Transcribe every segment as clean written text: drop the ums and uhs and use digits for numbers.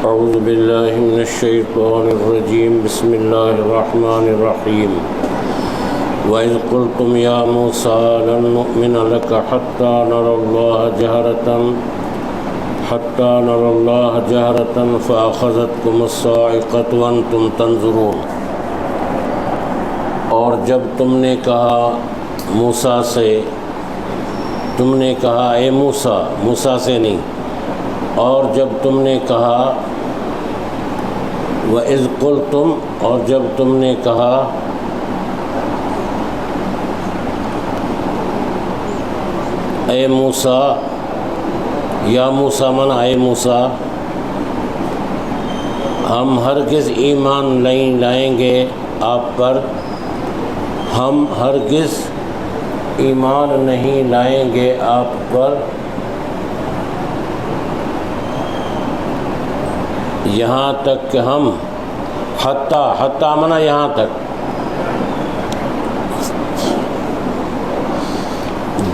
اعوذ باللہ من الشیطان الرجیم بسم اللہ الرحمن الرحیم وَإِذْ قُلْتُمْ يَا مُوسَىٰ لَن نُّؤْمِنَ لَكَ حَتَّىٰ نَرَى اللَّهَ جَهْرَةً فَأَخَذَتْكُمُ الصَّاعِقَةُ وَأَنْتُمْ تَنظُرُونَ۔ اور جب تم نے کہا موسیٰ سے، تم نے کہا اے موسیٰ، موسیٰ سے نہیں، اور جب تم نے کہا وَإِذْ قُلْتُمْ، اور جب تم نے کہا اے موسیٰ، یا موسیٰ منا اے موسیٰ، ہم ہرگز ایمان نہیں لائیں گے آپ پر، ہم ہرگز ایمان نہیں لائیں گے آپ پر یہاں تک کہ ہم حتیٰ منا یہاں تک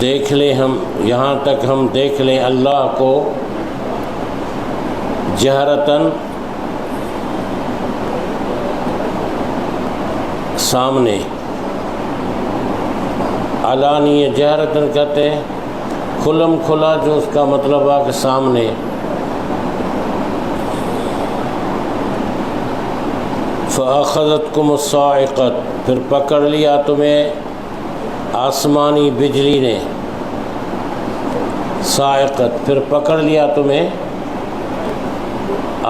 دیکھ لیں، ہم یہاں تک ہم دیکھ لیں اللہ کو جہرتاً سامنے، علانیہ جہرتاً کہتے ہیں کھلم کھلا، جو اس کا مطلب ہے کہ سامنے۔ فَأَخَذَتْكُمُ الصَّاعِقَةُ، پھر پکڑ لیا تمہیں آسمانی بجلی نے، صاعقت، پھر پکڑ لیا تمہیں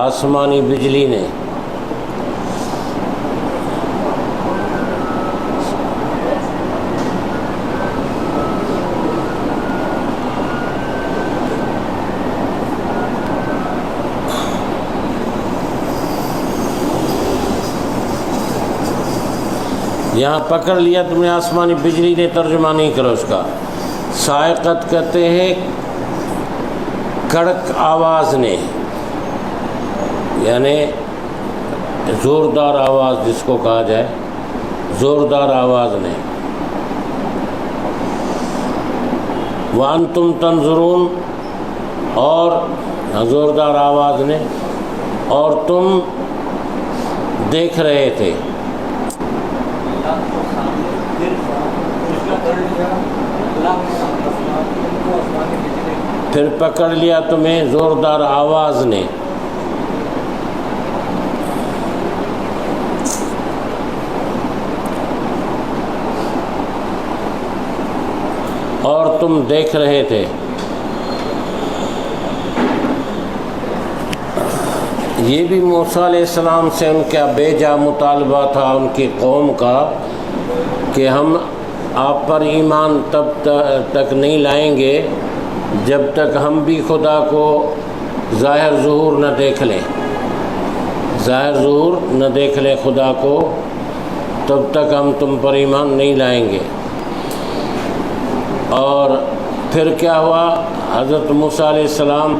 آسمانی بجلی نے۔ یہاں پکڑ لیا تم نے آسمانی بجلی نے، ترجمہ نہیں کرو اس کا۔ صاعقت کہتے ہیں کڑک آواز نے، یعنی زوردار آواز جس کو کہا جائے، زوردار آواز نے۔ وَأَنْتُمْ تَنْظُرُونَ، اور زوردار آواز نے، اور تم دیکھ رہے تھے۔ پھر پکڑ لیا تمہیں زوردار آواز نے، اور تم دیکھ رہے تھے۔ یہ بھی موسیٰ علیہ السلام سے ان کا بیجا مطالبہ تھا ان کی قوم کا کہ ہم آپ پر ایمان تب تک نہیں لائیں گے جب تک ہم بھی خدا کو ظاہر ظہور نہ دیکھ لیں، ظاہر ظہور نہ دیکھ لیں خدا کو، تب تک ہم تم پر ایمان نہیں لائیں گے۔ اور پھر کیا ہوا؟ حضرت موسیٰ علیہ السلام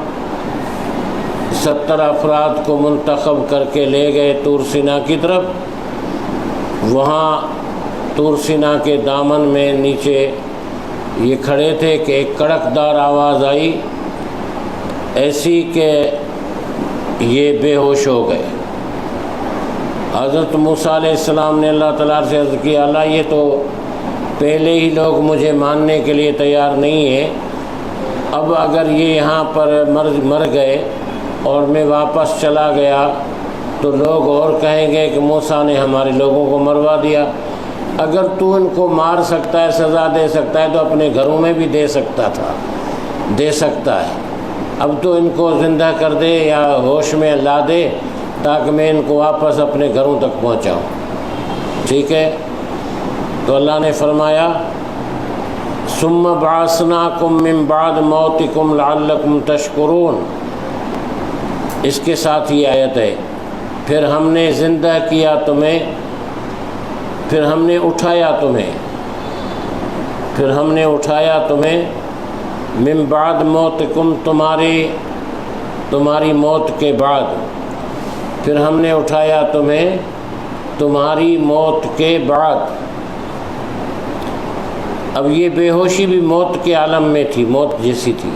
70 افراد کو منتخب کر کے لے گئے طور سینا کی طرف۔ وہاں طور سینا کے دامن میں نیچے یہ کھڑے تھے کہ ایک کڑکدار آواز آئی، ایسی کہ یہ بے ہوش ہو گئے۔ حضرت موسیٰ علیہ السلام نے اللہ تعالیٰ سے عرض کیا، اللہ یہ تو پہلے ہی لوگ مجھے ماننے کے لیے تیار نہیں ہیں، اب اگر یہ یہاں پر مر گئے اور میں واپس چلا گیا تو لوگ اور کہیں گے کہ موسیٰ نے ہمارے لوگوں کو مروا دیا۔ اگر تو ان کو مار سکتا ہے، سزا دے سکتا ہے، تو اپنے گھروں میں بھی دے سکتا ہے۔ اب تو ان کو زندہ کر دے یا ہوش میں لا دے تاکہ میں ان کو واپس اپنے گھروں تک پہنچاؤں، ٹھیک ہے؟ تو اللہ نے فرمایا ثم بعثناکم من بعد موتکم لعلکم تشکرون، اس کے ساتھ یہ آیت ہے، پھر ہم نے زندہ کیا تمہیں، پھر ہم نے اٹھایا تمہیں من بعد موتکم، تمہاری موت کے بعد، پھر ہم نے اٹھایا تمہیں تمہاری موت کے بعد۔ اب یہ بے ہوشی بھی موت کے عالم میں تھی، موت جیسی تھی۔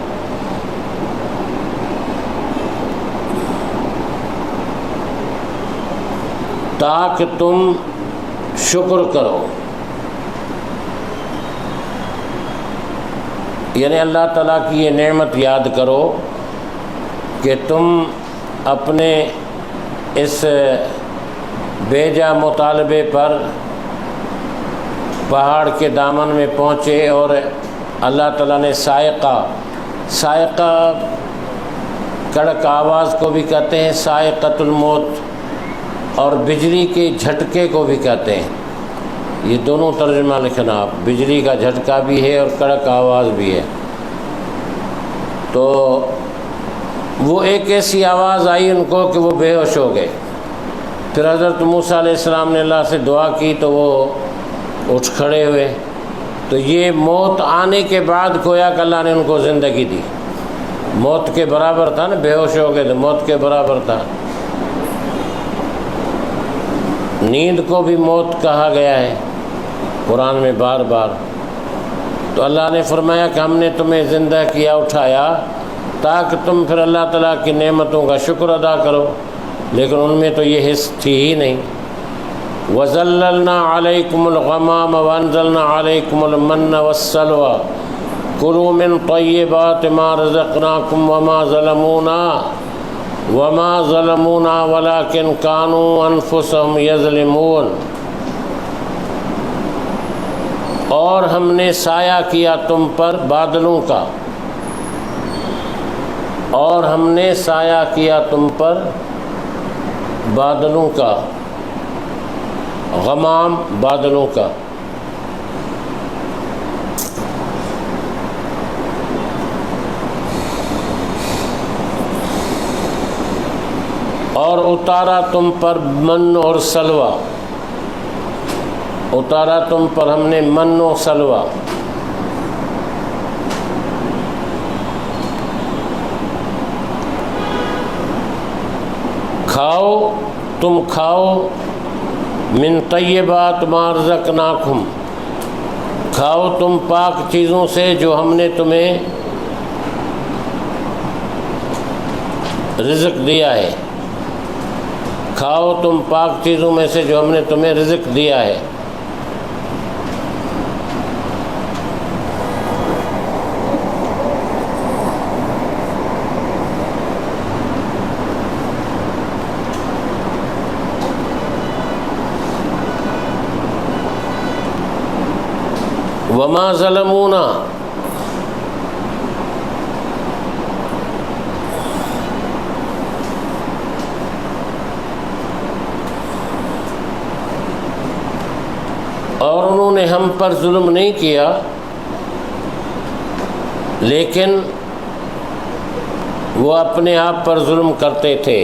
تاکہ تم شکر کرو، یعنی اللہ تعالیٰ کی یہ نعمت یاد کرو کہ تم اپنے اس بیجا مطالبے پر پہاڑ کے دامن میں پہنچے، اور اللہ تعالیٰ نے صاعقہ کڑک آواز کو بھی کہتے ہیں، صاعقۃ الموت، اور بجلی کے جھٹکے کو بھی کہتے ہیں۔ یہ دونوں ترجمہ لکھنا آپ، بجلی کا جھٹکا بھی ہے اور کڑک آواز بھی ہے۔ تو وہ ایک ایسی آواز آئی ان کو کہ وہ بے ہوش ہو گئے۔ پھر حضرت موسیٰ علیہ السلام نے اللہ سے دعا کی تو وہ اٹھ کھڑے ہوئے۔ تو یہ موت آنے کے بعد گویا کہ اللہ نے ان کو زندگی دی، موت کے برابر تھا نا، بے ہوش ہو گئے تو موت کے برابر تھا۔ نیند کو بھی موت کہا گیا ہے قرآن میں بار بار۔ تو اللہ نے فرمایا کہ ہم نے تمہیں زندہ کیا، اٹھایا، تاکہ تم پھر اللہ تعالیٰ کی نعمتوں کا شکر ادا کرو، لیکن ان میں تو یہ حص تھی ہی نہیں۔ وَظَلَّلْنَا عَلَيْكُمُ الْغَمَامَ وَأَنزَلْنَا عَلَيْكُمُ الْمَنَّ وَالسَّلْوَىٰ كُلُوا مِن طَيِّبَاتِ مَا رَزَقْنَاكُمْ وَمَا ظَلَمُونَا وَلَٰكِن كَانُوا أَنفُسَهُمْ يَظْلِمُونَ۔ اور ہم نے سایہ کیا تم پر بادلوں کا، اور ہم نے سایہ کیا تم پر بادلوں کا، غمام بادلوں کا۔ اور اتارا تم پر من اور سلوہ، اتارا تم پر ہم نے من و سلوہ۔ کھاؤ، تم کھاؤ، من طیبات ما رزقناکم، کھاؤ تم پاک چیزوں سے جو ہم نے تمہیں رزق دیا ہے، کھاؤ تم پاک چیزوں میں سے جو ہم نے تمہیں رزق دیا ہے۔ وما ظلمونا، اور انہوں نے ہم پر ظلم نہیں کیا، لیکن وہ اپنے آپ پر ظلم کرتے تھے۔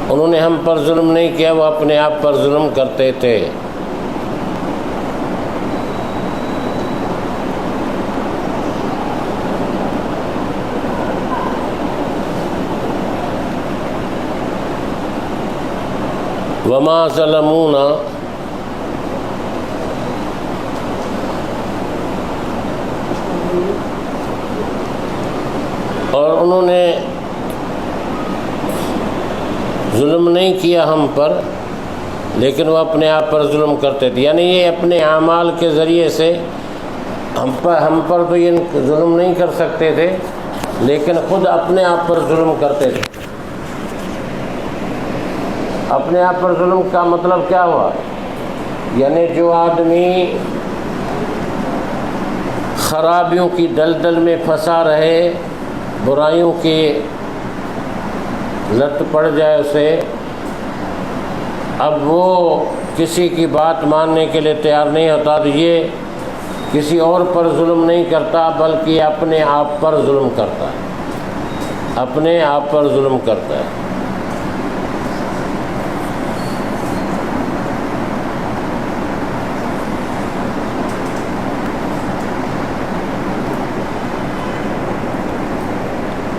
انہوں نے ہم پر ظلم نہیں کیا، وہ اپنے آپ پر ظلم کرتے تھے۔ وما ظلمونا، اور انہوں نے ظلم نہیں کیا ہم پر، لیکن وہ اپنے آپ پر ظلم کرتے تھے۔ یعنی یہ اپنے اعمال کے ذریعے سے ہم پر تو یہ ظلم نہیں کر سکتے تھے، لیکن خود اپنے آپ پر ظلم کرتے تھے۔ اپنے آپ پر ظلم کا مطلب کیا ہوا؟ یعنی جو آدمی خرابیوں کی دلدل میں پھنسا رہے، برائیوں کی لت پڑ جائے اسے، اب وہ کسی کی بات ماننے کے لیے تیار نہیں ہوتا، تو یہ کسی اور پر ظلم نہیں کرتا، بلکہ اپنے آپ پر ظلم کرتا ہے، اپنے آپ پر ظلم کرتا ہے۔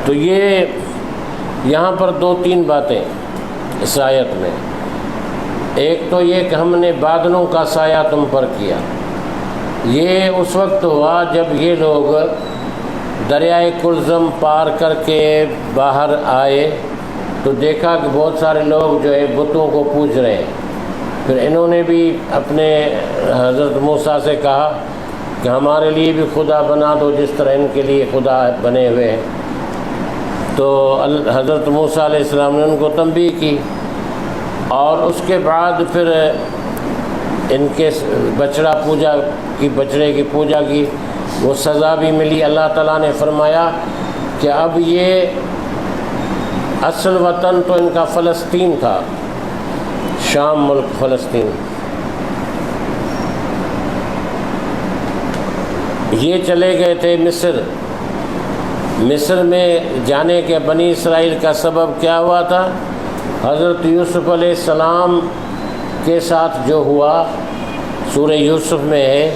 تو یہ یہاں پر دو تین باتیں اس آیت میں، ایک تو یہ کہ ہم نے بادلوں کا سایہ تم پر کیا، یہ اس وقت ہوا جب یہ لوگ دریائے کلزم پار کر کے باہر آئے تو دیکھا کہ بہت سارے لوگ جو ہے بتوں کو پوج رہے ہیں۔ پھر انہوں نے بھی اپنے حضرت موسیٰ سے کہا کہ ہمارے لیے بھی خدا بنا دو جس طرح ان کے لیے خدا بنے ہوئے ہیں۔ تو حضرت موسیٰ علیہ السلام نے ان کو تنبیہ کی، اور اس کے بعد پھر ان کے بچڑے کی پوجا کی وہ سزا بھی ملی۔ اللہ تعالیٰ نے فرمایا کہ اب یہ اصل وطن تو ان کا فلسطین تھا، شام ملک فلسطین، یہ چلے گئے تھے مصر۔ مصر میں جانے کے بنی اسرائیل کا سبب کیا ہوا تھا؟ حضرت یوسف علیہ السلام کے ساتھ جو ہوا سورہ یوسف میں ہے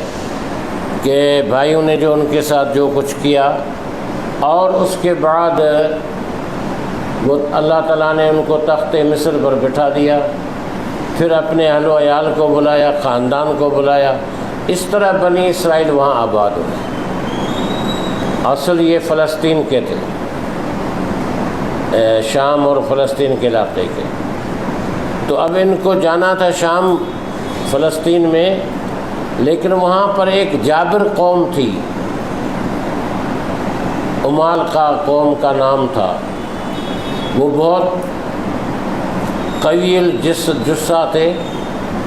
کہ بھائیوں نے جو ان کے ساتھ جو کچھ کیا، اور اس کے بعد وہ اللہ تعالیٰ نے ان کو تخت مصر پر بٹھا دیا، پھر اپنے اہل و عیال کو بلایا، خاندان کو بلایا، اس طرح بنی اسرائیل وہاں آباد ہوئے۔ اصل یہ فلسطین کے تھے، شام اور فلسطین کے علاقے کے۔ تو اب ان کو جانا تھا شام فلسطین میں، لیکن وہاں پر ایک جابر قوم تھی، عمالقہ قوم کا نام تھا۔ وہ بہت قوی جثہ تھے،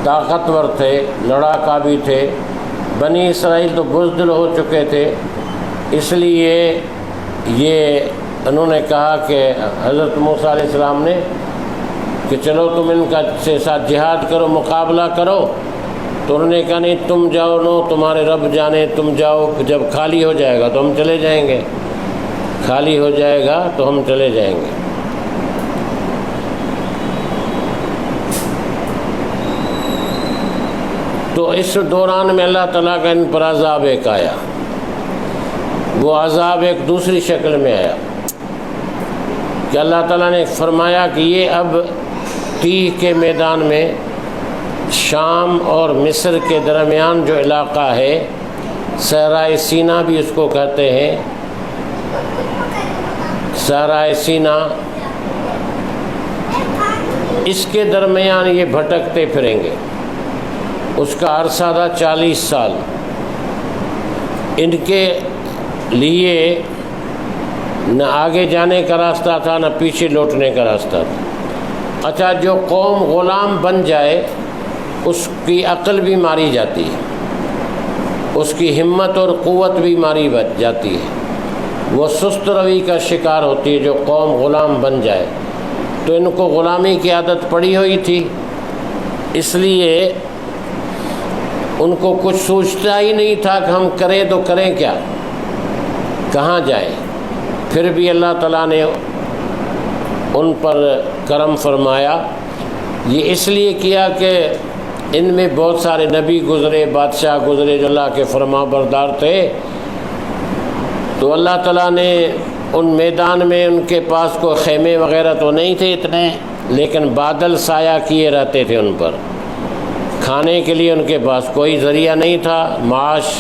طاقتور تھے، لڑاکا بھی تھے۔ بنی اسرائیل تو بزدل ہو چکے تھے، اس لیے یہ انہوں نے کہا کہ حضرت موسیٰ علیہ السلام نے کہ چلو تم ان کا سے ساتھ جہاد کرو، مقابلہ کرو۔ تو انہوں نے کہا نہیں، تم جاؤ، نو تمہارے رب جانے، تم جاؤ، جب خالی ہو جائے گا تو ہم چلے جائیں گے، خالی ہو جائے گا تو ہم چلے جائیں گے۔ تو اس دوران میں اللہ تعالیٰ کا ان پر عذاب ایک آیا۔ وہ عذاب ایک دوسری شکل میں آیا کہ اللہ تعالیٰ نے فرمایا کہ یہ اب تیہ کے میدان میں شام اور مصر کے درمیان جو علاقہ ہے، صحرائے سینا بھی اس کو کہتے ہیں، صحرائے سینا، اس کے درمیان یہ بھٹکتے پھریں گے۔ اس کا عرصہ تھا 40 سال۔ ان کے لیے نہ آگے جانے کا راستہ تھا، نہ پیچھے لوٹنے کا راستہ تھا۔ اچھا، جو قوم غلام بن جائے اس کی عقل بھی ماری جاتی ہے، اس کی ہمت اور قوت بھی ماری جاتی ہے، وہ سست روی کا شکار ہوتی ہے جو قوم غلام بن جائے۔ تو ان کو غلامی کی عادت پڑی ہوئی تھی، اس لیے ان کو کچھ سوچتا ہی نہیں تھا کہ ہم کریں تو کریں کیا، کہاں جائیں۔ پھر بھی اللہ تعالیٰ نے ان پر کرم فرمایا۔ یہ اس لیے کیا کہ ان میں بہت سارے نبی گزرے، بادشاہ گزرے جو اللہ کے فرما بردار تھے۔ تو اللہ تعالیٰ نے ان میدان میں ان کے پاس کوئی خیمے وغیرہ تو نہیں تھے اتنے، لیکن بادل سایہ کیے رہتے تھے ان پر۔ کھانے کے لیے ان کے پاس کوئی ذریعہ نہیں تھا، معاش۔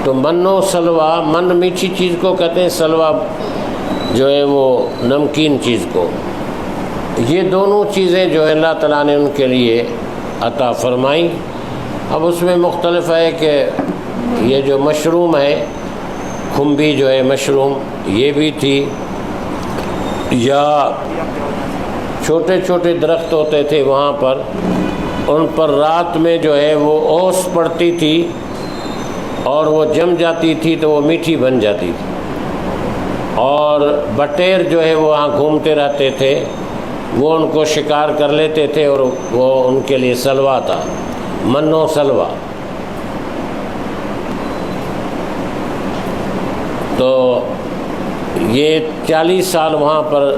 تو من و سلوہ، من میٹھی چیز کو کہتے ہیں، سلوہ جو ہے وہ نمکین چیز کو، یہ دونوں چیزیں جو ہے اللہ تعالیٰ نے ان کے لیے عطا فرمائیں۔ اب اس میں مختلف ہے کہ یہ جو مشروم ہے، کھمبی جو ہے مشروم، یہ بھی تھی، یا چھوٹے چھوٹے درخت ہوتے تھے وہاں پر، ان پر رات میں جو ہے وہ اوس پڑتی تھی اور وہ جم جاتی تھی تو وہ میٹھی بن جاتی تھی۔ اور بٹیر جو ہے وہ وہاں گھومتے رہتے تھے، وہ ان کو شکار کر لیتے تھے، اور وہ ان کے لیے سلوا تھا، من و سلوا۔ تو یہ 40 سال وہاں پر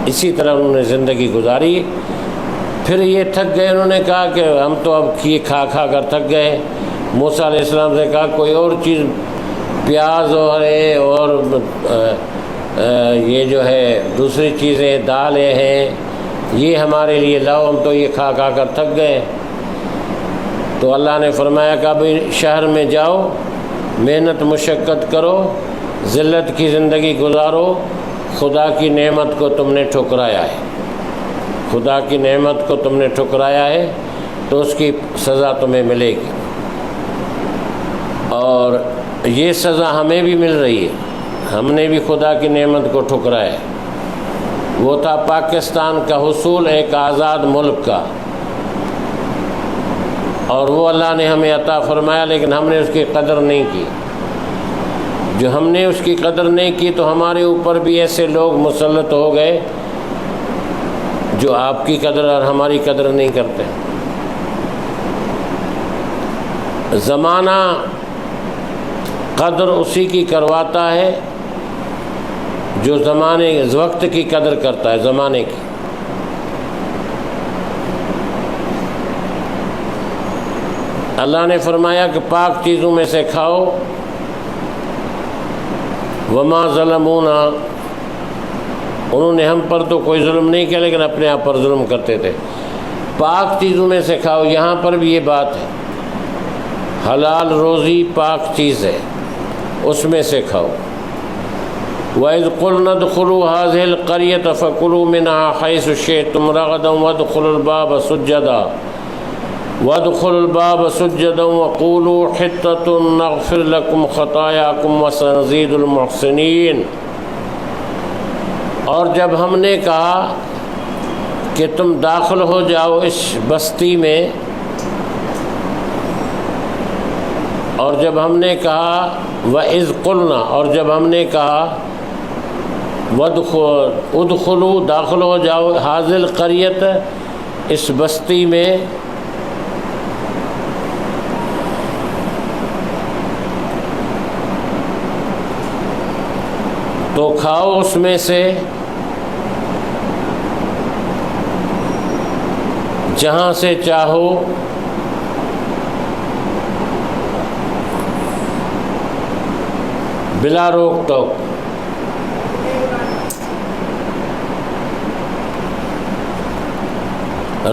اسی طرح انہوں نے زندگی گزاری۔ پھر یہ تھک گئے، انہوں نے کہا کہ ہم تو اب کھا کھا کر تھک گئے۔ موسیٰ علیہ السلام سے کہا کوئی اور چیز، پیاز اور یہ جو ہے دوسری چیزیں، دالیں ہیں، یہ ہمارے لیے لاؤ، ہم تو یہ کھا کھا کر تھک گئے۔ تو اللہ نے فرمایا کہ اب شہر میں جاؤ، محنت مشقت کرو، ذلت کی زندگی گزارو، خدا کی نعمت کو تم نے ٹھکرایا ہے، خدا کی نعمت کو تم نے ٹھکرایا ہے تو اس کی سزا تمہیں ملے گی۔ اور یہ سزا ہمیں بھی مل رہی ہے، ہم نے بھی خدا کی نعمت کو ٹھکرایا ہے۔ وہ تھا پاکستان کا حصول ایک آزاد ملک کا، اور وہ اللہ نے ہمیں عطا فرمایا، لیکن ہم نے اس کی قدر نہیں کی۔ جو ہم نے اس کی قدر نہیں کی تو ہمارے اوپر بھی ایسے لوگ مسلط ہو گئے جو آپ کی قدر اور ہماری قدر نہیں کرتے۔ زمانہ قدر اسی کی کرواتا ہے جو وقت کی قدر کرتا ہے، زمانے کی۔ اللہ نے فرمایا کہ پاک چیزوں میں سے کھاؤ، وما ظلمونا، انہوں نے ہم پر تو کوئی ظلم نہیں کیا لیکن اپنے آپ پر ظلم کرتے تھے۔ پاک چیزوں میں سے کھاؤ، یہاں پر بھی یہ بات ہے، حلال روزی پاک چیز ہے، اس میں سے کھاؤ۔ وَإِذْ قُلْنَا ادْخُلُوا هَٰذِهِ الْقَرْيَةَ فَكُلُوا مِنْهَا حَيْثُ شِئْتُمْ رَغَدًا وَادْخُلُوا الْبَابَ سُجَّدًا وَقُولُوا حِطَّةٌ نَغْفِرْ لَكُمْ خَطَايَاكُمْ وَسَنَزِيدُ الْمُحْسِنِينَ۔ اور جب ہم نے کہا کہ تم داخل ہو جاؤ اس بستی میں، اور جب ہم نے کہا وَإِذْ قُلْنَا، اور جب ہم نے کہا ادخلوا، داخل ہو جاؤ، هَٰذِهِ الْقَرْيَةَ، اس بستی میں، تو کھاؤ اس میں سے جہاں سے چاہو، بلا روک ٹوک۔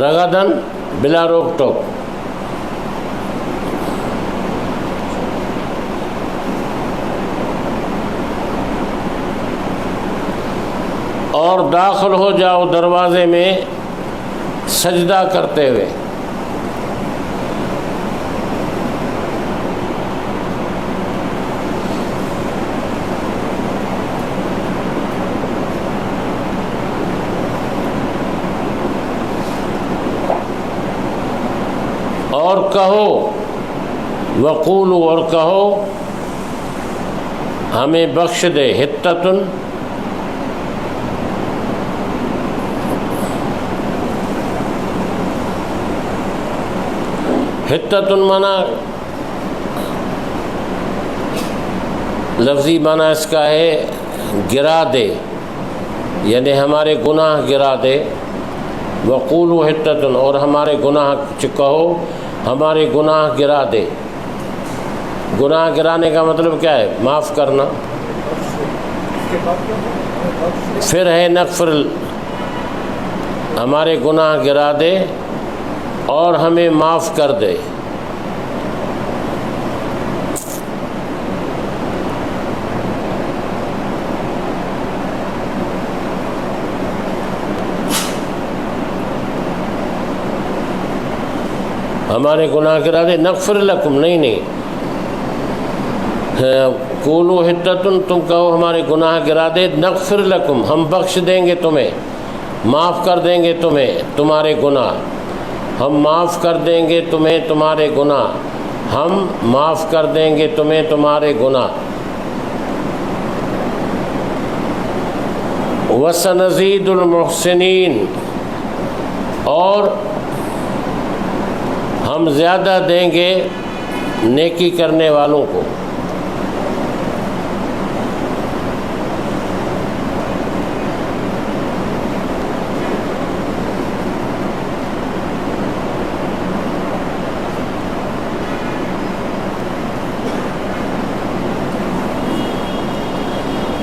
رغدن، بلا روک ٹوک۔ اور داخل ہو جاؤ دروازے میں سجدہ کرتے ہوئے۔ اور کہو وقولو، اور کہو ہمیں بخش دے، حتتن، حتتن مانا لفظی مانا اس کا ہے گرا دے، یعنی ہمارے گناہ گرا دے۔ وقولو حتتن، اور ہمارے گناہ کہو ہمارے گناہ گرا دے۔ گناہ گرانے کا مطلب کیا ہے؟ معاف کرنا۔ پھر ہے نغفر، ہمارے گناہ گرا دے اور ہمیں معاف کر دے۔ ہمارے گناہ گرا دے، نغفر لکم، نہیں، قولو حتتن، تم کہو ہمارے گناہ گرا دے، نغفر لکم، ہم بخش دیں گے تمہیں، معاف کر دیں گے تمہیں تمہارے گناہ، ہم معاف کر دیں گے تمہیں تمہارے گناہ، ہم معاف کر دیں گے تمہیں تمہارے گناہ۔ وَسَنَزِيدُ الْمُحْسِنِينَ، اور ہم زیادہ دیں گے نیکی کرنے والوں کو۔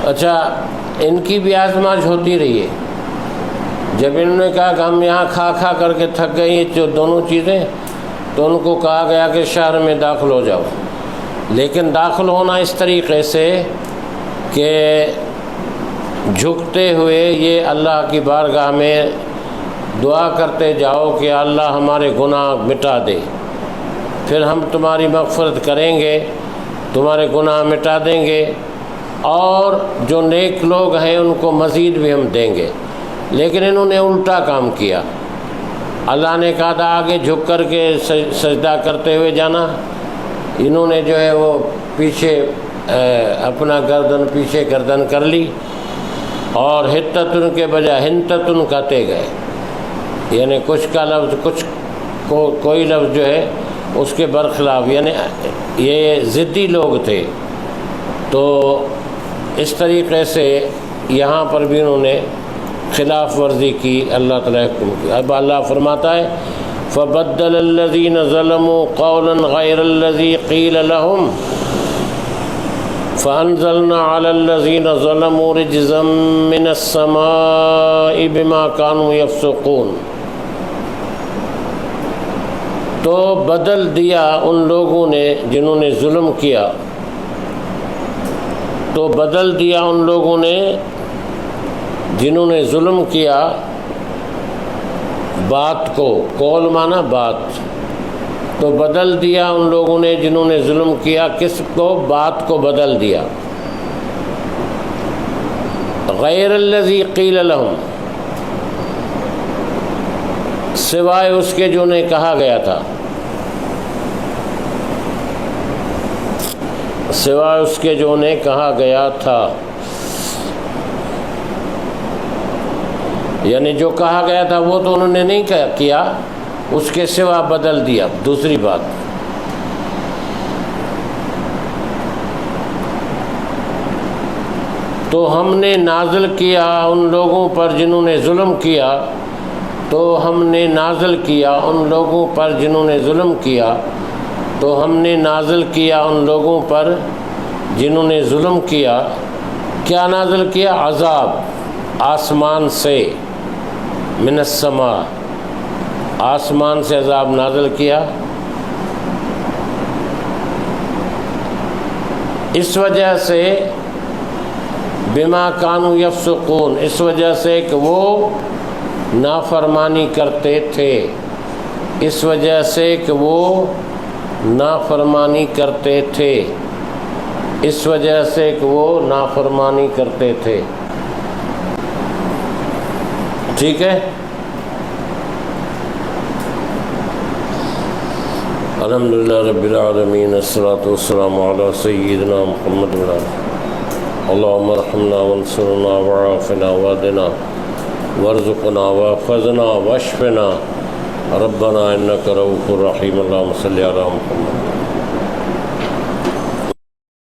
اچھا، ان کی بھی آزمائش ہوتی رہی ہے۔ جب انہوں نے کہا کہ ہم یہاں کھا کھا کر کے تھک گئے یہ جو دونوں چیزیں، تو ان کو کہا گیا کہ شہر میں داخل ہو جاؤ، لیکن داخل ہونا اس طریقے سے کہ جھکتے ہوئے یہ اللہ کی بارگاہ میں دعا کرتے جاؤ کہ اللہ ہمارے گناہ مٹا دے، پھر ہم تمہاری مغفرت کریں گے، تمہارے گناہ مٹا دیں گے، اور جو نیک لوگ ہیں ان کو مزید بھی ہم دیں گے۔ لیکن انہوں نے الٹا کام کیا۔ اللہ نے کہا تھا آگے جھک کر کے سجدہ کرتے ہوئے جانا، انہوں نے جو ہے وہ پیچھے اپنا پیچھے گردن کر لی، اور حتتن کے بجائے ہنتتن کہتے گئے، یعنی کچھ کا لفظ کوئی لفظ جو ہے اس کے برخلاف، یعنی یہ ضدی لوگ تھے۔ تو اس طریقے سے یہاں پر بھی انہوں نے خلاف ورزی کی، اللہ تعالیٰ حکم کی۔ اب اللہ فرماتا ہے فَبَدَّلَ الَّذِينَ ظَلَمُوا قَوْلًا غَيْرَ الَّذِي قِيلَ لَهُمْ فَأَنزَلْنَا عَلَى الَّذِينَ ظَلَمُوا رِجْزًا مِّنَ السَّمَاءِ بِمَا كَانُوا يَفْسُقُونَ۔ تو بدل دیا ان لوگوں نے جنہوں نے ظلم کیا، تو بدل دیا ان لوگوں نے جنہوں نے ظلم کیا بات کو، قول مانا بات، تو بدل دیا ان لوگوں نے جنہوں نے ظلم کیا، کس کو؟ بات کو بدل دیا۔ غیر الذی قیل لہم، سوائے اس کے جو انہیں کہا گیا تھا، سوائے اس کے جو انہیں کہا گیا تھا، یعنی جو کہا گیا تھا وہ تو انہوں نے نہیں کیا، اس کے سوا بدل دیا۔ دوسری بات، تو ہم نے نازل کیا ان لوگوں پر جنہوں نے ظلم کیا، تو ہم نے نازل کیا ان لوگوں پر جنہوں نے ظلم کیا، تو ہم نے نازل کیا ان لوگوں پر جنہوں نے ظلم کیا۔ کیا نازل کیا؟ عذاب، آسمان سے، من السماء، آسمان سے عذاب نازل کیا۔ اس وجہ سے بما کانوا یفسقون، اس وجہ سے کہ وہ نافرمانی کرتے تھے، اس وجہ سے کہ وہ نافرمانی کرتے تھے، اس وجہ سے کہ وہ نافرمانی کرتے تھے۔ ٹھیک ہے، الحمدللہ رب العالمین، الصلاۃ والسلام علی سیدنا محمد اللہم ارحمنا وانصرنا وعافنا وعدنا وارزقنا واحفظنا واشفنا ربنا انک رؤوف رحیم، اللہم صلی علی محمد۔